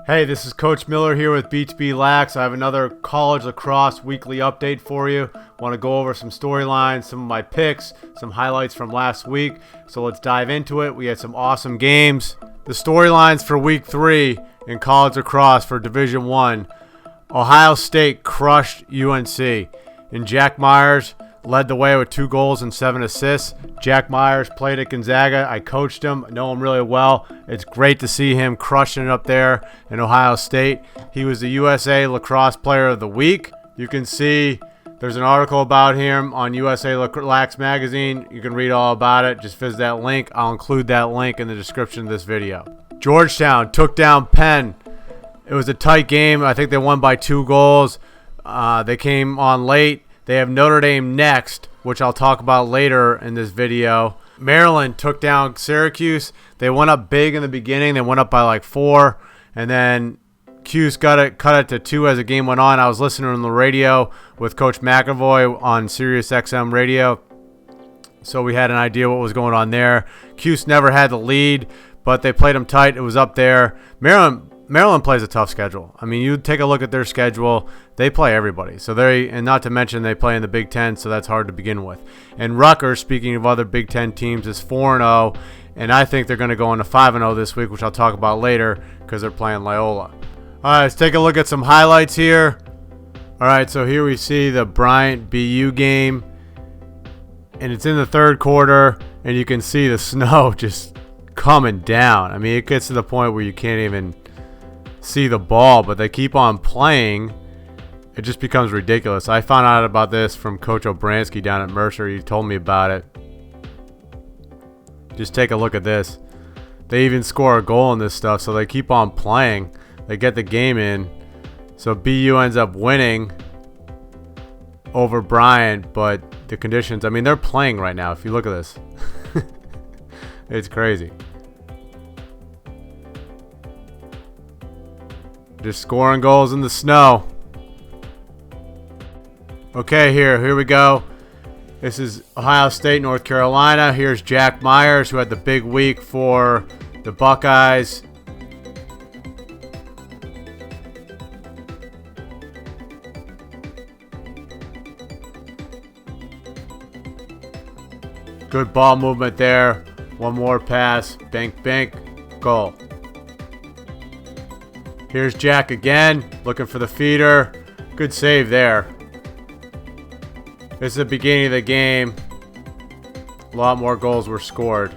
Hey, this is Coach Miller here with BTB Lax. I have another college lacrosse weekly update for you. Want to go over some storylines, some of my picks, some highlights from last week. So let's dive into it. We had some awesome games. The storylines for week 3 in college lacrosse for Division I. Ohio State crushed UNC, and Jack Myers led the way with 2 goals and 7 assists. Jack Myers played at Gonzaga. I coached him. I know him really well. It's great to see him crushing it up there in Ohio State. He was the USA Lacrosse Player of the Week. You can see there's an article about him on USA Lax magazine. You can read all about it. Just visit that link. I'll include that link in the description of this video. Georgetown took down Penn. It was a tight game. I think they won by 2 goals. They came on late. They have Notre Dame next, which I'll talk about later in this video. Maryland took down Syracuse. They went up big in the beginning. They went up by like 4, and then Cuse cut it to 2 as the game went on. I was listening on the radio with Coach McAvoy on Sirius XM radio, so we had an idea what was going on there. Cuse never had the lead, but they played them tight. It was up there. Maryland plays a tough schedule. I mean, you take a look at their schedule. They play everybody. And not to mention they play in the Big Ten, so that's hard to begin with. And Rutgers, speaking of other Big Ten teams, is 4-0, and I think they're going to go into 5-0 this week, which I'll talk about later because they're playing Loyola. All right, let's take a look at some highlights here. All right, so here we see the Bryant BU game, and it's in the 3rd quarter, and you can see the snow just coming down. I mean, it gets to the point where you can't even see the ball, but they keep on playing. It just becomes ridiculous. I found out about this from Coach Obransky down at Mercer. He told me about it. Just take a look at this. They even score a goal in this stuff, so they keep on playing. They get the game in. So BU ends up winning over Bryant, but the conditions, I mean, they're playing right now. If you look at this, it's crazy. Just scoring goals in the snow. Okay, here we go. This is Ohio State, North Carolina. Here's Jack Myers, who had the big week for the Buckeyes. Good ball movement there. One more pass. Bank, bank. Goal. Here's Jack again, looking for the feeder. Good save there. This is the beginning of the game. A lot more goals were scored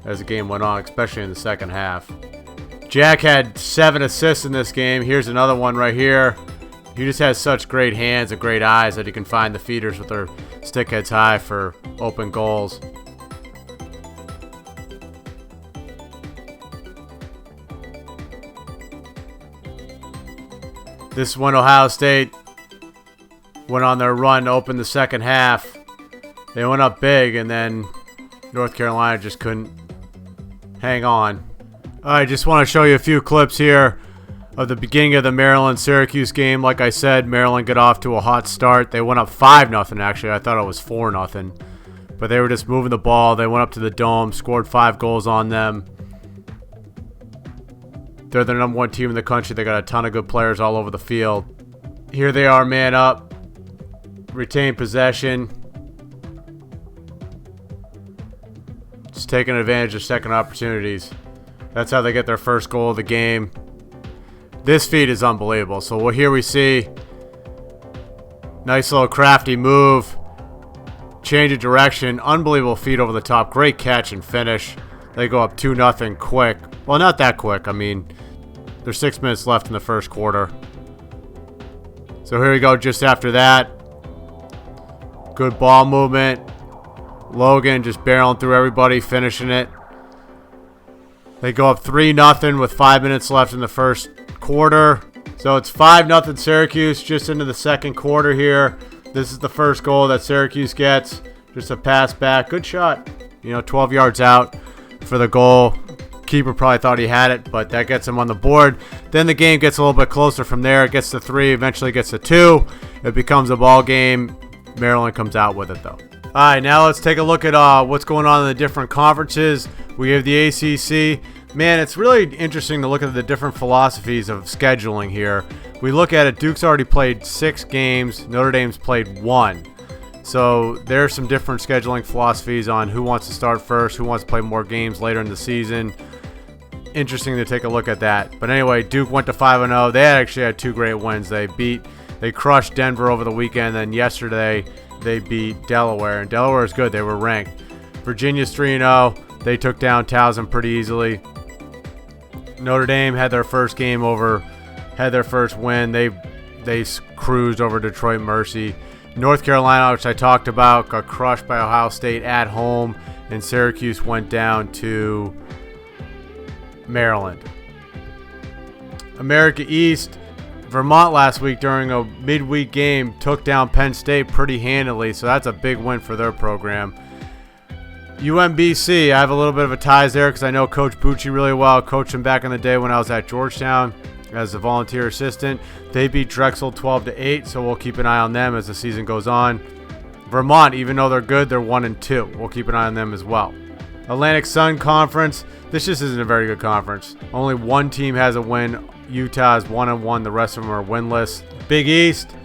as the game went on, especially in the second half. Jack had 7 assists in this game. Here's another one right here. He just has such great hands and great eyes that he can find the feeders with their stick heads high for open goals. This is when Ohio State went on their run to open the second half. They went up big, and then North Carolina just couldn't hang on. I just want to show you a few clips here of the beginning of the Maryland-Syracuse game. Like I said, Maryland got off to a hot start. They went up 5-0, actually. I thought it was 4-0. But they were just moving the ball. They went up to the Dome, scored 5 goals on them. They're the number 1 team in the country. They got a ton of good players all over the field. Here they are, man up. Retain possession. Just taking advantage of second opportunities. That's how they get their first goal of the game. This feed is unbelievable. So here we see nice little crafty move. Change of direction. Unbelievable feed over the top. Great catch and finish. They go up 2-0 quick. Well, not that quick. I mean, there's 6 minutes left in the first quarter. So here we go just after that. Good ball movement. Logan just barreling through everybody, finishing it. They go up 3-0 with 5 minutes left in the first quarter. So it's 5-0 Syracuse just into the second quarter here. This is the first goal that Syracuse gets. Just a pass back. Good shot. 12 yards out for the goal. Keeper probably thought he had it, but that gets him on the board. Then the game gets a little bit closer from there. It gets to 3, eventually gets to 2. It becomes a ball game. Maryland comes out with it, though. All right, now let's take a look at what's going on in the different conferences. We have the ACC. Man, it's really interesting to look at the different philosophies of scheduling here. We look at it, Duke's already played 6 games, Notre Dame's played 1. So there's some different scheduling philosophies on who wants to start first, who wants to play more games later in the season. Interesting to take a look at that. But anyway, Duke went to 5-0. They actually had 2 great wins. They crushed Denver over the weekend, and yesterday they beat Delaware. And Delaware is good. They were ranked. Virginia's 3-0. They took down Towson pretty easily. Notre Dame had their first game over, had their first win. They cruised over Detroit Mercy. North Carolina, which I talked about, got crushed by Ohio State at home, and Syracuse went down to Maryland. America East, Vermont last week during a midweek game took down Penn State pretty handily, so that's a big win for their program. UMBC, I have a little bit of a ties there because I know Coach Bucci really well. Coached him back in the day when I was at Georgetown as a volunteer assistant. They beat Drexel 12-8, so we'll keep an eye on them as the season goes on. Vermont, even though they're good, they're 1-2. We'll keep an eye on them as well. Atlantic Sun Conference, this just isn't a very good conference. Only one team has a win. Utah is 1-1. The rest of them are winless. Big East,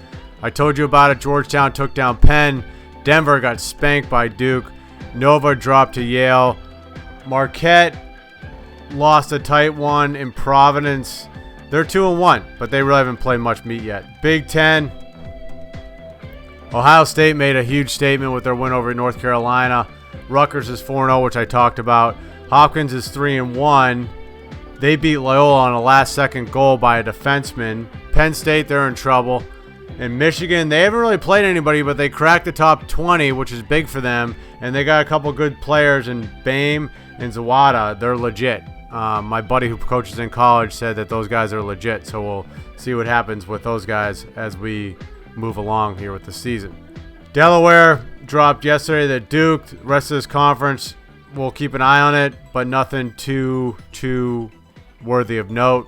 I told you about it. Georgetown took down Penn. Denver got spanked by Duke. Nova dropped to Yale. Marquette lost a tight one in Providence. They're 2-1, but they really haven't played much meat yet. Big Ten, Ohio State made a huge statement with their win over North Carolina. Rutgers is 4-0, which I talked about. Hopkins is 3-1. They beat Loyola on a last-second goal by a defenseman. Penn State, they're in trouble. And Michigan, they haven't really played anybody, but they cracked the top 20, which is big for them. And they got a couple good players in Bame and Zawada. They're legit. My buddy who coaches in college said that those guys are legit. So we'll see what happens with those guys as we move along here with the season. Delaware dropped yesterday to Duke. The rest of this conference, we'll keep an eye on it, but nothing too worthy of note.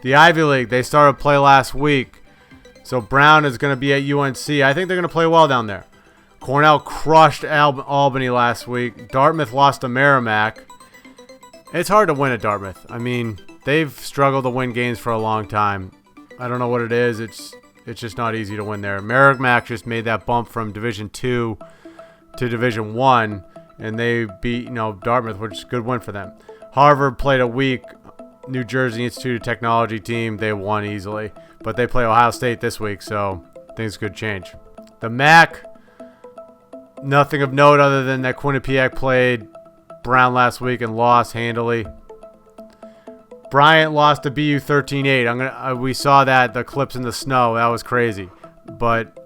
The Ivy League, they started play last week. So Brown is going to be at UNC. I think they're going to play well down there. Cornell crushed Albany last week. Dartmouth lost to Merrimack. It's hard to win at Dartmouth. I mean, they've struggled to win games for a long time. I don't know what it is. It's just not easy to win there. Merrimack just made that bump from Division 2 to Division 1, and they beat Dartmouth, which is a good win for them. Harvard played a weak New Jersey Institute of Technology team. They won easily. But they play Ohio State this week, so things could change. The MAC, nothing of note other than that Quinnipiac played Brown last week and lost handily. Bryant lost to BU 13-8. We saw that, the clips in the snow. That was crazy. But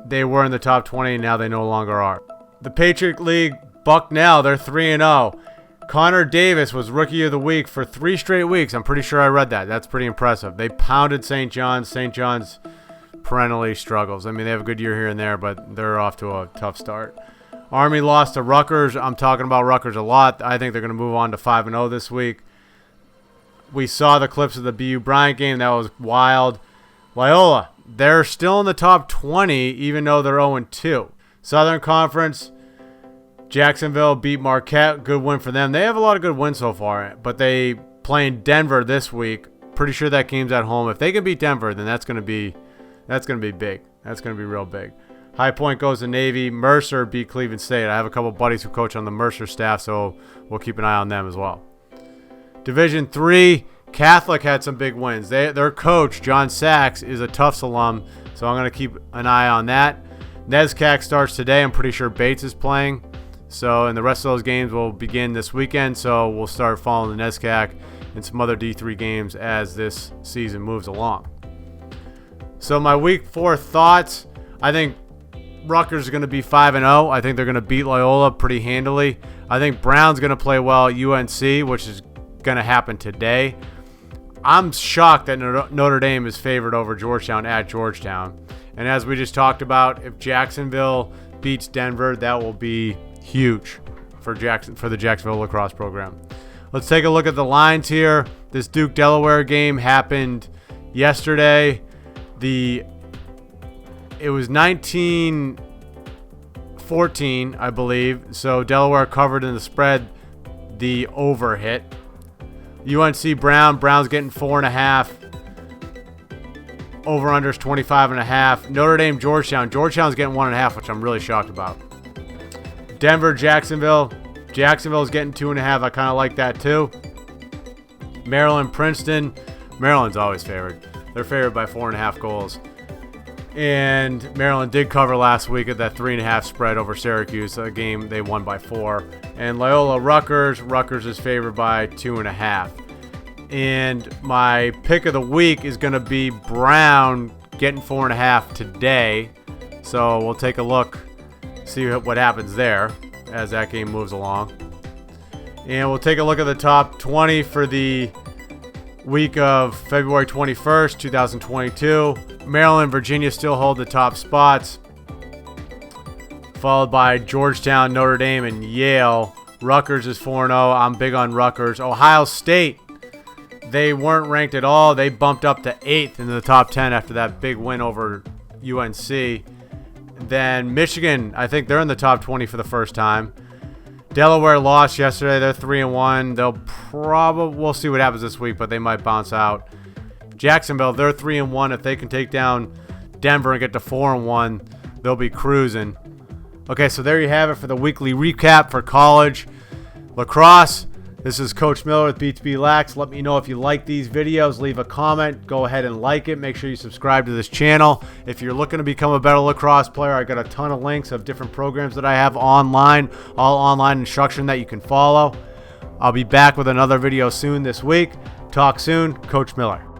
they were in the top 20, and now they no longer are. The Patriot League, Bucknell, they're 3-0. Connor Davis was Rookie of the Week for 3 straight weeks. I'm pretty sure I read that. That's pretty impressive. They pounded St. John's. St. John's perennially struggles. I mean, they have a good year here and there, but they're off to a tough start. Army lost to Rutgers. I'm talking about Rutgers a lot. I think they're going to move on to 5-0 this week. We saw the clips of the BU Bryant game. That was wild. Loyola, they're still in the top 20, even though they're 0-2. Southern Conference, Jacksonville beat Marquette. Good win for them. They have a lot of good wins so far, but they playing Denver this week. Pretty sure that game's at home. If they can beat Denver, then that's going to be big. That's going to be real big. High Point goes to Navy. Mercer beat Cleveland State. I have a couple buddies who coach on the Mercer staff, so we'll keep an eye on them as well. Division 3, Catholic had some big wins. Their coach, John Sachs, is a Tufts alum, so I'm going to keep an eye on that. NESCAC starts today. I'm pretty sure Bates is playing. So, and the rest of those games will begin this weekend, so we'll start following the NESCAC and some other D3 games as this season moves along. So my Week 4 thoughts, I think Rutgers is going to be 5-0. I think they're going to beat Loyola pretty handily. I think Brown's going to play well at UNC, which is going to happen today. I'm shocked that Notre Dame is favored over Georgetown at Georgetown. And as we just talked about, if Jacksonville beats Denver, that will be huge for the Jacksonville lacrosse program. Let's take a look at the lines here. This Duke-Delaware game happened yesterday. It was 19-14, I believe. So Delaware covered in the spread. The over hit. UNC Brown. Brown's getting 4.5. Over-unders 25.5. Notre Dame Georgetown. Georgetown's getting 1.5, which I'm really shocked about. Denver Jacksonville. Jacksonville's getting 2.5. I kind of like that too. Maryland Princeton. Maryland's always favored. They're favored by 4.5 goals. And Maryland did cover last week at that 3.5 spread over Syracuse, a game they won by 4. And Loyola Rutgers. Rutgers is favored by 2.5. And my pick of the week is going to be Brown getting 4.5 today. So we'll take a look, see what happens there as that game moves along. And we'll take a look at the top 20 for the week of February 21st, 2022. Maryland, Virginia still hold the top spots, followed by Georgetown, Notre Dame, and Yale. Rutgers is 4-0. I'm big on Rutgers. Ohio State, they weren't ranked at all. They bumped up to 8th in the top 10 after that big win over UNC. Then Michigan, I think they're in the top 20 for the first time. Delaware lost yesterday. They're 3-1. We'll see what happens this week, but they might bounce out. Jacksonville, they're 3-1. If they can take down Denver and get to 4-1, they'll be cruising. Okay, so there you have it for the weekly recap for college lacrosse. This is Coach Miller with BTB Lax. Let me know if you like these videos. Leave a comment. Go ahead and like it. Make sure you subscribe to this channel. If you're looking to become a better lacrosse player, I got a ton of links of different programs that I have online, all online instruction that you can follow. I'll be back with another video soon this week. Talk soon. Coach Miller.